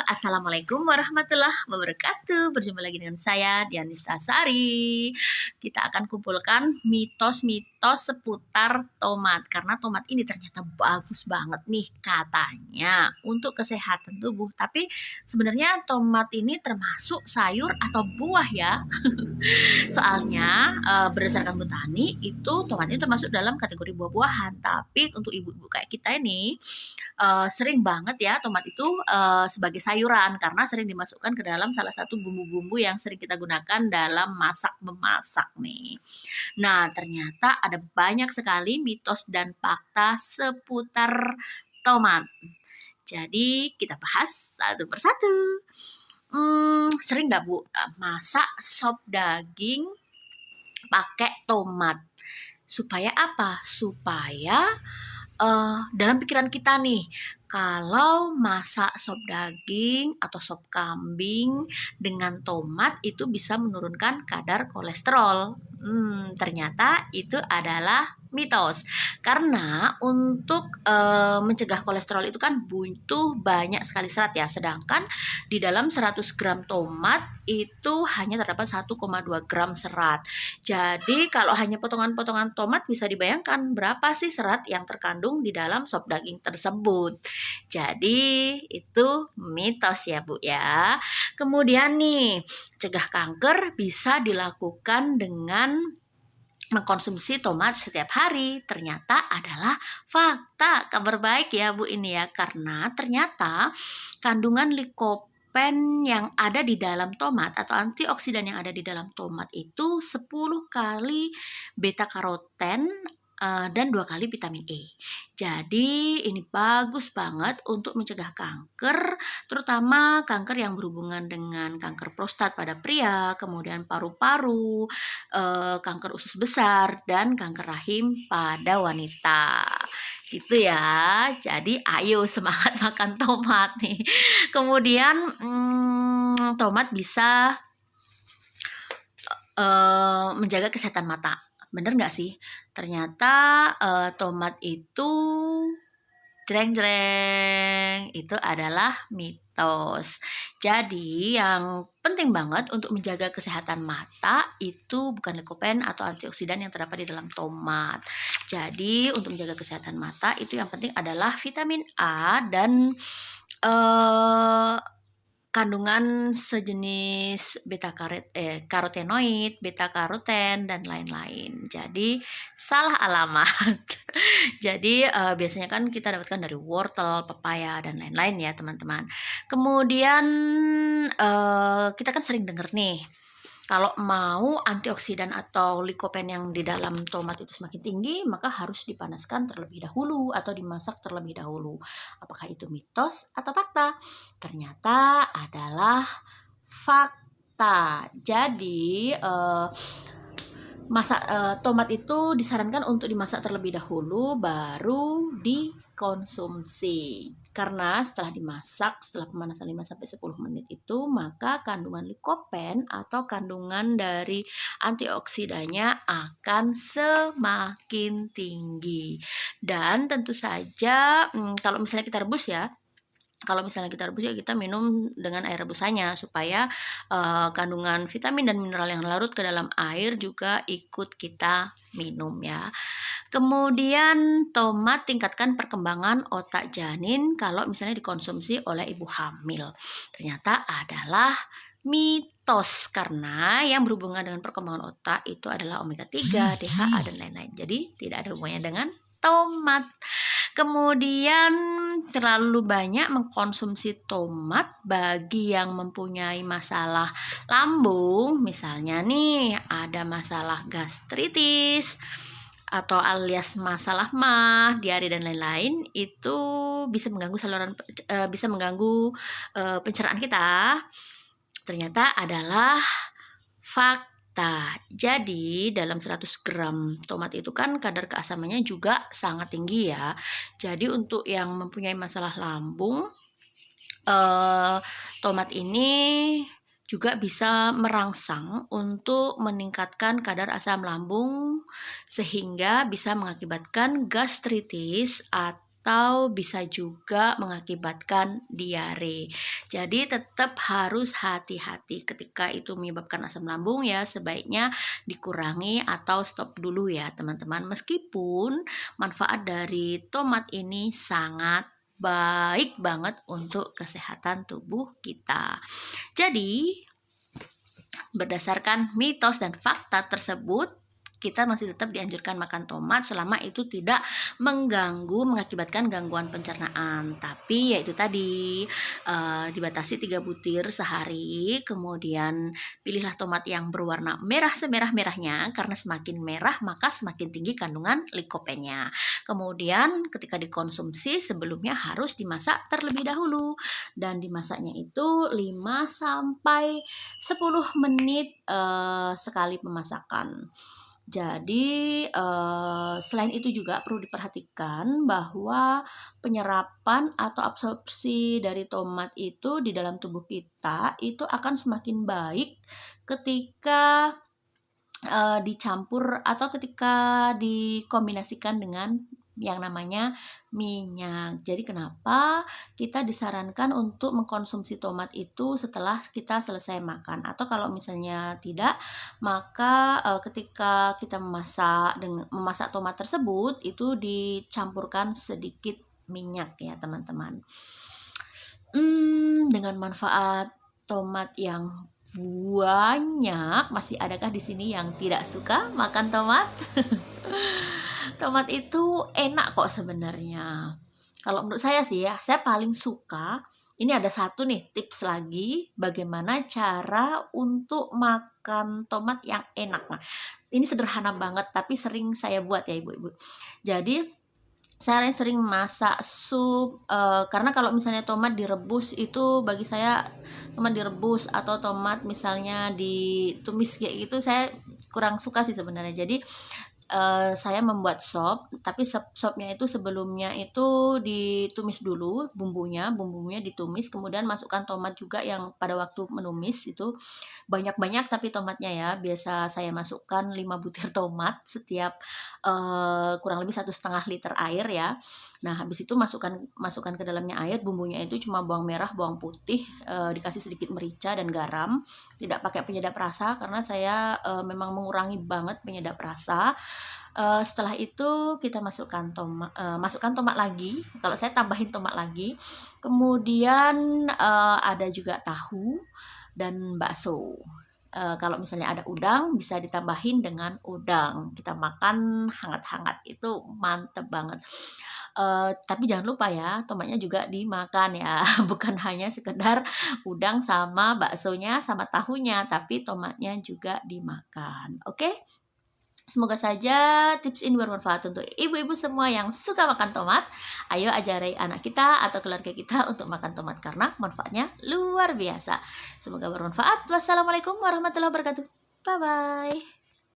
Assalamualaikum warahmatullahi wabarakatuh. Berjumpa lagi dengan saya Dianista Sari. Kita akan kumpulkan mitos-mitos seputar tomat, karena tomat ini ternyata bagus banget nih katanya untuk kesehatan tubuh. Tapi sebenarnya tomat ini termasuk sayur atau buah ya? Soalnya berdasarkan botani itu tomat ini termasuk dalam kategori buah-buahan. Tapi untuk ibu-ibu kayak kita ini sering banget ya tomat itu sebagai sayuran karena sering dimasukkan ke dalam salah satu bumbu-bumbu yang sering kita gunakan dalam masak-memasak nih. Nah, ternyata ada banyak sekali mitos dan fakta seputar tomat. Jadi kita bahas satu persatu. Sering nggak Bu masak sop daging pakai tomat? Supaya apa? Supaya dalam pikiran kita nih, kalau masak sop daging atau sop kambing dengan tomat itu bisa menurunkan kadar kolesterol. Ternyata itu adalah mitos. Karena untuk mencegah kolesterol itu kan butuh banyak sekali serat ya. Sedangkan di dalam 100 gram tomat itu hanya terdapat 1,2 gram serat. Jadi kalau hanya potongan-potongan tomat bisa dibayangkan berapa sih serat yang terkandung di dalam sop daging tersebut. Jadi itu mitos ya Bu ya. Kemudian nih, cegah kanker bisa dilakukan dengan mengkonsumsi tomat setiap hari. Ternyata adalah fakta. Kabar baik ya Bu ini ya, karena ternyata kandungan likopen yang ada di dalam tomat atau antioksidan yang ada di dalam tomat itu 10 kali beta karoten dan 2 kali vitamin E. Jadi ini bagus banget untuk mencegah kanker, terutama kanker yang berhubungan dengan kanker prostat pada pria, kemudian paru-paru, kanker usus besar, dan kanker rahim pada wanita. Gitu ya. Jadi ayo semangat makan tomat nih. Kemudian tomat bisa menjaga kesehatan mata. Bener nggak sih? Ternyata tomat itu jreng-jreng itu adalah mitos. Jadi yang penting banget untuk menjaga kesehatan mata itu bukan likopen atau antioksidan yang terdapat di dalam tomat. Jadi untuk menjaga kesehatan mata itu yang penting adalah vitamin A dan kandungan sejenis karotenoid, beta karoten, dan lain-lain. Jadi salah alamat. Jadi biasanya kan kita dapatkan dari wortel, pepaya, dan lain-lain ya teman-teman. Kemudian kita kan sering dengar nih, kalau mau antioksidan atau likopen yang di dalam tomat itu semakin tinggi, maka harus dipanaskan terlebih dahulu atau dimasak terlebih dahulu. Apakah itu mitos atau fakta? Ternyata adalah fakta. Jadi tomat itu disarankan untuk dimasak terlebih dahulu baru dikonsumsi. Karena setelah dimasak, setelah pemanasan 5-10 menit itu, maka kandungan likopen atau kandungan dari antioksidannya akan semakin tinggi. Dan tentu saja kalau misalnya kita rebus ya, kita minum dengan air rebusannya supaya kandungan vitamin dan mineral yang larut ke dalam air juga ikut kita minum ya. Kemudian tomat tingkatkan perkembangan otak janin kalau misalnya dikonsumsi oleh ibu hamil. Ternyata adalah mitos, karena yang berhubungan dengan perkembangan otak itu adalah omega 3, DHA, dan lain-lain. Jadi tidak ada hubungannya dengan tomat. Kemudian terlalu banyak mengkonsumsi tomat bagi yang mempunyai masalah lambung, misalnya nih ada masalah gastritis atau alias masalah MAH, diare, dan lain-lain, itu bisa mengganggu pencernaan kita. Ternyata adalah fakta. Jadi dalam 100 gram tomat itu kan kadar keasamannya juga sangat tinggi ya. Jadi untuk yang mempunyai masalah lambung, tomat ini juga bisa merangsang untuk meningkatkan kadar asam lambung sehingga bisa mengakibatkan gastritis atau bisa juga mengakibatkan diare. Jadi tetap harus hati-hati ketika itu menyebabkan asam lambung ya, sebaiknya dikurangi atau stop dulu ya teman-teman. Meskipun manfaat dari tomat ini sangat baik banget untuk kesehatan tubuh kita. Jadi berdasarkan mitos dan fakta tersebut, kita masih tetap dianjurkan makan tomat selama itu tidak mengakibatkan gangguan pencernaan. Tapi ya itu tadi, dibatasi 3 butir sehari. Kemudian pilihlah tomat yang berwarna merah semerah-merahnya, karena semakin merah maka semakin tinggi kandungan likopennya. Kemudian ketika dikonsumsi sebelumnya harus dimasak terlebih dahulu, dan dimasaknya itu 5 sampai 10 menit sekali pemasakan. Jadi selain itu juga perlu diperhatikan bahwa penyerapan atau absorpsi dari tomat itu di dalam tubuh kita itu akan semakin baik ketika dicampur atau ketika dikombinasikan dengan yang namanya minyak. Jadi kenapa kita disarankan untuk mengkonsumsi tomat itu setelah kita selesai makan, atau kalau misalnya tidak, maka ketika kita memasak tomat tersebut itu dicampurkan sedikit minyak ya teman-teman. Dengan manfaat tomat yang banyak, masih adakah di sini yang tidak suka makan tomat? Tomat itu enak kok sebenarnya. Kalau menurut saya sih ya, saya paling suka. Ini ada satu nih tips lagi bagaimana cara untuk makan tomat yang enak. Nah, ini sederhana banget tapi sering saya buat ya ibu-ibu. Jadi saya sering masak sup, karena kalau misalnya tomat direbus itu bagi saya, tomat direbus atau tomat misalnya ditumis kayak gitu saya kurang suka sih sebenarnya. Jadi saya membuat sop, tapi sopnya itu sebelumnya itu ditumis dulu bumbunya ditumis, kemudian masukkan tomat juga yang pada waktu menumis itu banyak-banyak, tapi tomatnya ya biasa saya masukkan 5 butir tomat setiap kurang lebih 1,5 liter air ya. Nah habis itu masukkan ke dalamnya air, bumbunya itu cuma bawang merah, bawang putih, dikasih sedikit merica dan garam, tidak pakai penyedap rasa karena saya memang mengurangi banget penyedap rasa. Setelah itu kita masukkan tomat lagi, kalau saya tambahin tomat lagi, kemudian ada juga tahu dan bakso. Kalau misalnya ada udang bisa ditambahin dengan udang, kita makan hangat-hangat itu mantep banget. Tapi jangan lupa ya tomatnya juga dimakan ya, bukan hanya sekedar udang sama baksonya sama tahunya, tapi tomatnya juga dimakan. Oke? Semoga saja tips ini bermanfaat untuk ibu-ibu semua yang suka makan tomat. Ayo ajari anak kita atau keluarga kita untuk makan tomat karena manfaatnya luar biasa. Semoga bermanfaat. Wassalamualaikum warahmatullahi wabarakatuh. Bye-bye.